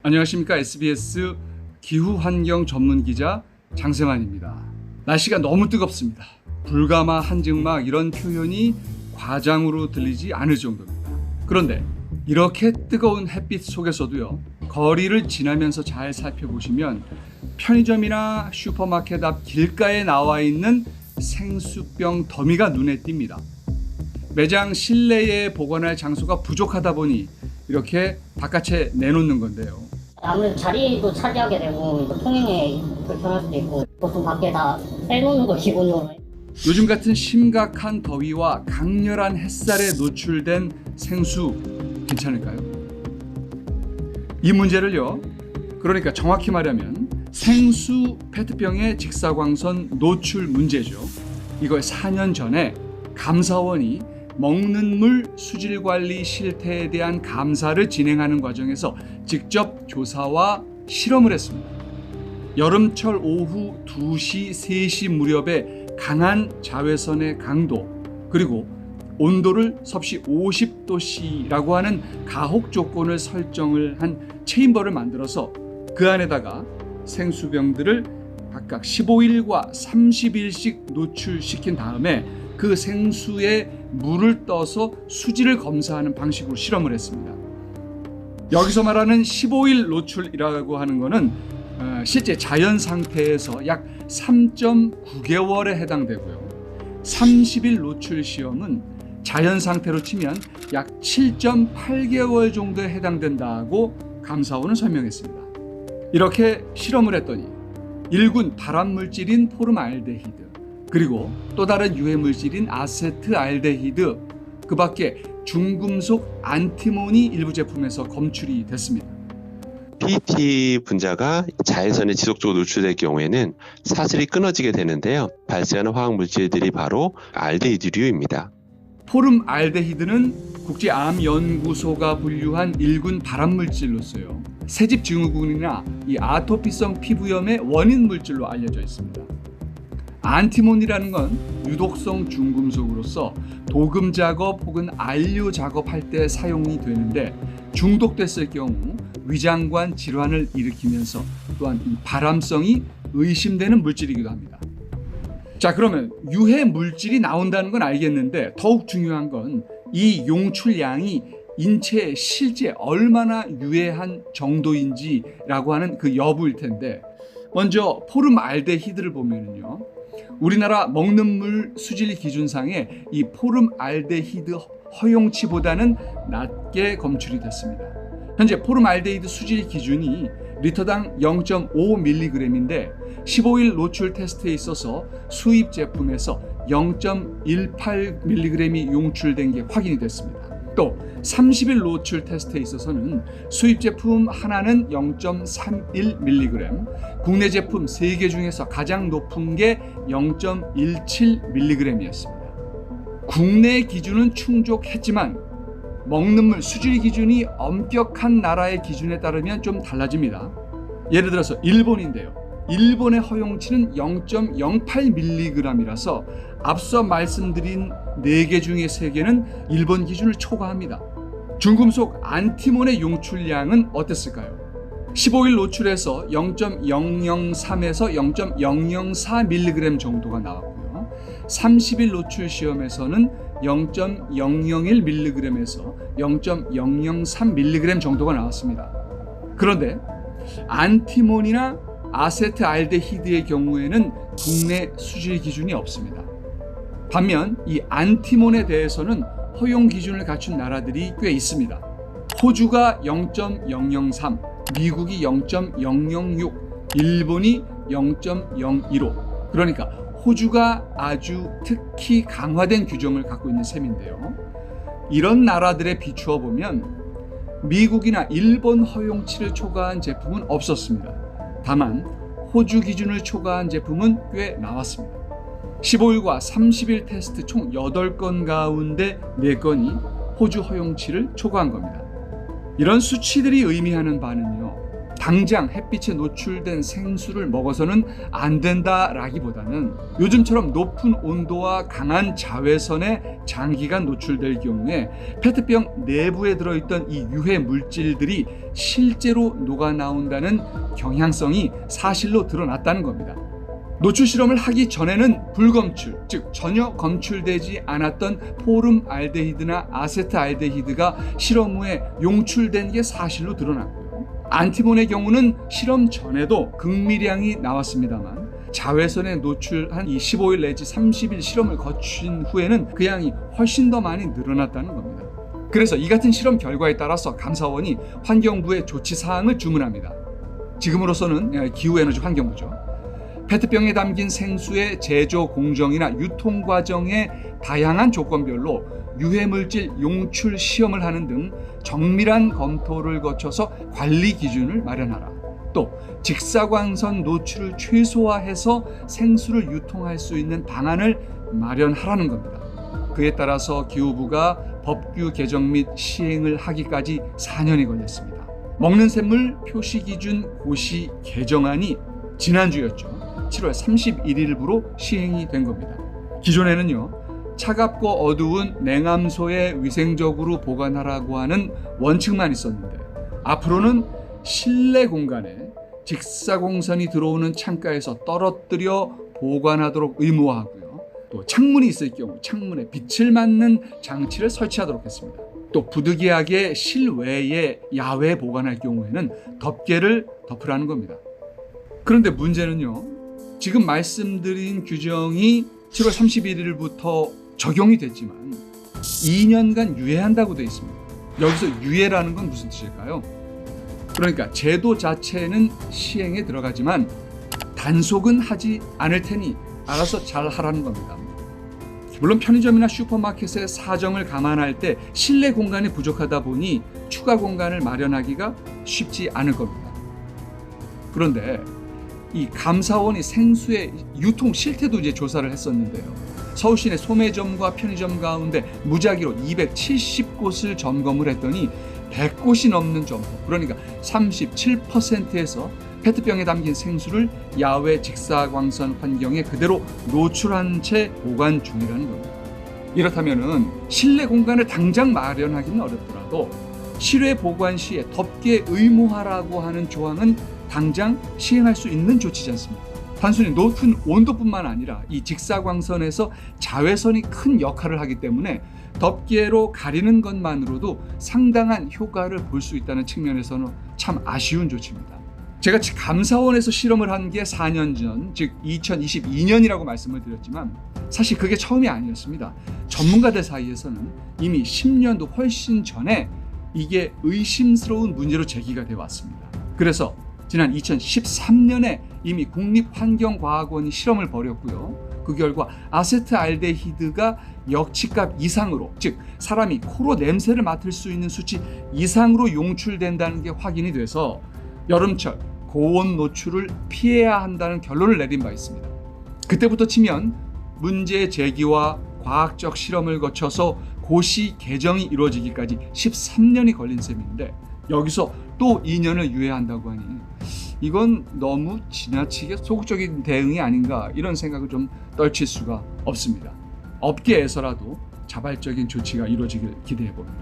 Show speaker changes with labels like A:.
A: 안녕하십니까. SBS 기후환경 전문기자 장세만입니다. 날씨가 너무 뜨겁습니다. 불가마, 한증막 이런 표현이 과장으로 들리지 않을 정도입니다. 그런데 이렇게 뜨거운 햇빛 속에서도요, 거리를 지나면서 잘 살펴보시면 편의점이나 슈퍼마켓 앞 길가에 나와 있는 생수병 더미가 눈에 띕니다. 매장 실내에 보관할 장소가 부족하다 보니 이렇게 바깥에 내놓는 건데요.
B: 아무래도 자리도 차지하게 되고 통행에 불편할 수도 있고 보통 밖에 다 빼놓는 거 기본으로.
A: 요즘 같은 심각한 더위와 강렬한 햇살에 노출된 생수 괜찮을까요? 이 문제를요, 그러니까 정확히 말하면 생수 페트병의 직사광선 노출 문제죠. 이걸 4년 전에 감사원이 먹는 물 수질 관리 실태에 대한 감사를 진행하는 과정에서 직접 조사와 실험을 했습니다. 여름철 오후 2시, 3시 무렵에 강한 자외선의 강도, 그리고 온도를 섭씨 50도씨라고 하는 가혹 조건을 설정을 한 체인버를 만들어서 그 안에다가 생수병들을 각각 15일과 30일씩 노출시킨 다음에 그 생수에 물을 떠서 수질을 검사하는 방식으로 실험을 했습니다. 여기서 말하는 15일 노출이라고 하는 것은 실제 자연 상태에서 약 3.9개월에 해당되고요. 30일 노출 시험은 자연 상태로 치면 약 7.8개월 정도에 해당된다고 감사원은 설명했습니다. 이렇게 실험을 했더니 1군 발암물질인 포름알데히드, 그리고 또 다른 유해 물질인 아세트알데히드, 그 밖에 중금속 안티몬이 일부 제품에서 검출이 됐습니다.
C: PET 분자가 자외선에 지속적으로 노출될 경우에는 사슬이 끊어지게 되는데요. 발생하는 화학 물질들이 바로 알데히드류입니다.
A: 포름알데히드는 국제암연구소가 분류한 1군 발암물질로서요, 새집 증후군이나 이 아토피성 피부염의 원인 물질로 알려져 있습니다. 안티몬이라는 건 유독성 중금속으로서 도금 작업 혹은 안료 작업할 때 사용이 되는데 중독됐을 경우 위장관 질환을 일으키면서 또한 이 발암성이 의심되는 물질이기도 합니다. 자, 그러면 유해 물질이 나온다는 건 알겠는데 더욱 중요한 건 이 용출량이 인체에 실제 얼마나 유해한 정도인지라고 하는 그 여부일 텐데, 먼저 포름알데히드를 보면은요, 우리나라 먹는 물 수질 기준상에 이 포름알데히드 허용치보다는 낮게 검출이 됐습니다. 현재 포름알데히드 수질 기준이 리터당 0.5mg인데 15일 노출 테스트에 있어서 수입 제품에서 0.18mg이 용출된 게 확인이 됐습니다. 또 30일 노출 테스트에 있어서는 수입 제품 하나는 0.31mg, 국내 제품 3개 중에서 가장 높은 게 0.17mg이었습니다. 국내 기준은 충족했지만 먹는 물 수질 기준이 엄격한 나라의 기준에 따르면 좀 달라집니다. 예를 들어서 일본인데요, 일본의 허용치는 0.08mg이라서 앞서 말씀드린 4개 중에 3개는 일본 기준을 초과합니다. 중금속 안티몬의 용출량은 어땠을까요? 15일 노출에서 0.003에서 0.004mg 정도가 나왔고요. 30일 노출 시험에서는 0.001mg에서 0.003mg 정도가 나왔습니다. 그런데 안티몬이나 아세트알데히드의 경우에는 국내 수질 기준이 없습니다. 반면 이 안티몬에 대해서는 허용 기준을 갖춘 나라들이 꽤 있습니다. 호주가 0.003, 미국이 0.006, 일본이 0.015. 그러니까 호주가 아주 특히 강화된 규정을 갖고 있는 셈인데요. 이런 나라들에 비추어 보면 미국이나 일본 허용치를 초과한 제품은 없었습니다. 다만 호주 기준을 초과한 제품은 꽤 나왔습니다. 15일과 30일 테스트 총 8건 가운데 4건이 호주 허용치를 초과한 겁니다. 이런 수치들이 의미하는 바는요, 당장 햇빛에 노출된 생수를 먹어서는 안 된다라기보다는 요즘처럼 높은 온도와 강한 자외선에 장기간 노출될 경우에 페트병 내부에 들어있던 이 유해 물질들이 실제로 녹아 나온다는 경향성이 사실로 드러났다는 겁니다. 노출 실험을 하기 전에는 불검출, 즉 전혀 검출되지 않았던 포름알데히드나 아세트알데히드가 실험 후에 용출된 게 사실로 드러났고요. 안티몬의 경우는 실험 전에도 극미량이 나왔습니다만 자외선에 노출한 이 15일 내지 30일 실험을 거친 후에는 그 양이 훨씬 더 많이 늘어났다는 겁니다. 그래서 이 같은 실험 결과에 따라서 감사원이 환경부에 조치 사항을 주문합니다. 지금으로서는 기후에너지 환경부죠. 페트병에 담긴 생수의 제조 공정이나 유통 과정의 다양한 조건별로 유해물질 용출 시험을 하는 등 정밀한 검토를 거쳐서 관리 기준을 마련하라. 또 직사광선 노출을 최소화해서 생수를 유통할 수 있는 방안을 마련하라는 겁니다. 그에 따라서 기후부가 법규 개정 및 시행을 하기까지 4년이 걸렸습니다. 먹는 샘물 표시 기준 고시 개정안이 지난주였죠. 7월 31일부로 시행이 된 겁니다. 기존에는요, 차갑고 어두운 냉암소에 위생적으로 보관하라고 하는 원칙만 있었는데 앞으로는 실내 공간에 직사광선이 들어오는 창가에서 떨어뜨려 보관하도록 의무화하고요. 또 창문이 있을 경우 창문에 빛을 맞는 장치를 설치하도록 했습니다. 또 부득이하게 실외에 야외에 보관할 경우에는 덮개를 덮으라는 겁니다. 그런데 문제는요, 지금 말씀드린 규정이 7월 31일부터 적용이 됐지만 2년간 유예한다고 되어 있습니다. 여기서 유예라는 건 무슨 뜻일까요? 그러니까 제도 자체는 시행에 들어가지만 단속은 하지 않을 테니 알아서 잘 하라는 겁니다. 물론 편의점이나 슈퍼마켓의 사정을 감안할 때 실내 공간이 부족하다 보니 추가 공간을 마련하기가 쉽지 않을 겁니다. 그런데 이 감사원이 생수의 유통 실태도 이제 조사를 했었는데요. 서울 시내 소매점과 편의점 가운데 무작위로 270곳을 점검을 했더니 100곳이 넘는 점포, 그러니까 37%에서 페트병에 담긴 생수를 야외 직사광선 환경에 그대로 노출한 채 보관 중이라는 겁니다. 이렇다면은 실내 공간을 당장 마련하기는 어렵더라도 실외 보관 시에 덮개 의무화라고 하는 조항은 당장 시행할 수 있는 조치지 않습니까? 단순히 높은 온도뿐만 아니라 이 직사광선에서 자외선이 큰 역할을 하기 때문에 덮개로 가리는 것만으로도 상당한 효과를 볼 수 있다는 측면에서는 참 아쉬운 조치입니다. 제가 감사원에서 실험을 한 게 4년 전, 즉 2022년이라고 말씀을 드렸지만 사실 그게 처음이 아니었습니다. 전문가들 사이에서는 이미 10년도 훨씬 전에 이게 의심스러운 문제로 제기가 되어 왔습니다. 그래서 지난 2013년에 이미 국립환경과학원이 실험을 벌였고요. 그 결과 아세트알데히드가 역치값 이상으로, 즉 사람이 코로 냄새를 맡을 수 있는 수치 이상으로 용출된다는 게 확인이 돼서 여름철 고온 노출을 피해야 한다는 결론을 내린 바 있습니다. 그때부터 치면 문제 제기와 과학적 실험을 거쳐서 고시 개정이 이루어지기까지 13년이 걸린 셈인데 여기서 또 2년을 유예한다고 하니 이건 너무 지나치게 소극적인 대응이 아닌가, 이런 생각을 좀 떨칠 수가 없습니다. 업계에서라도 자발적인 조치가 이루어지길 기대해 봅니다.